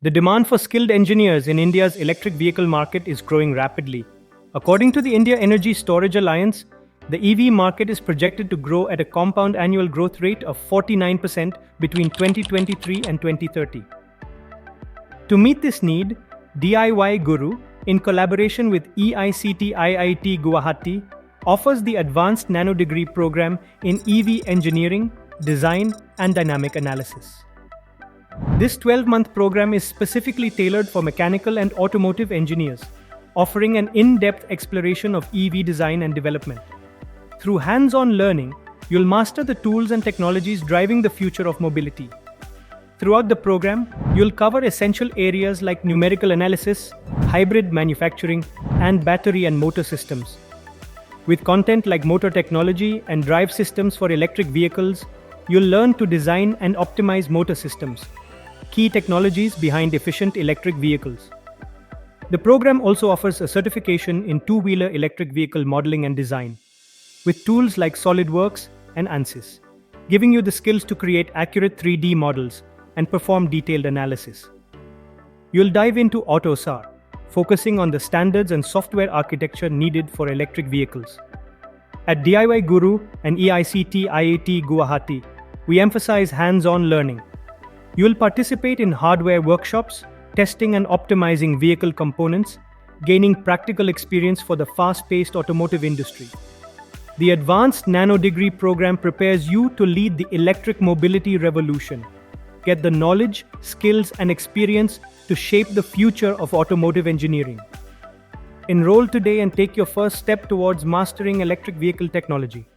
The demand for skilled engineers in India's electric vehicle market is growing rapidly. According to the India Energy Storage Alliance, the EV market is projected to grow at a compound annual growth rate of 49% between 2023 and 2030. To meet this need, DIYguru, in collaboration with EICT IIT Guwahati, offers the Advanced Nanodegree Program in EV Engineering, Design, and Dynamic Analysis. This 12-month program is specifically tailored for mechanical and automotive engineers, offering an in-depth exploration of EV design and development. Through hands-on learning, you'll master the tools and technologies driving the future of mobility. Throughout the program, you'll cover essential areas like numerical analysis, hybrid manufacturing, and battery and motor systems. With content like motor technology and drive systems for electric vehicles, you'll learn to design and optimize motor systems, key technologies behind efficient electric vehicles. The program also offers a certification in two-wheeler electric vehicle modeling and design, with tools like SOLIDWORKS and ANSYS, giving you the skills to create accurate 3D models and perform detailed analysis. You'll dive into AutoSAR, focusing on the standards and software architecture needed for electric vehicles. At DIYguru and EICT IIT Guwahati, we emphasize hands-on learning. You'll participate in hardware workshops, testing and optimizing vehicle components, gaining practical experience for the fast-paced automotive industry. The Advanced Nanodegree Program prepares you to lead the electric mobility revolution. Get the knowledge, skills, and experience to shape the future of automotive engineering. Enroll today and take your first step towards mastering electric vehicle technology.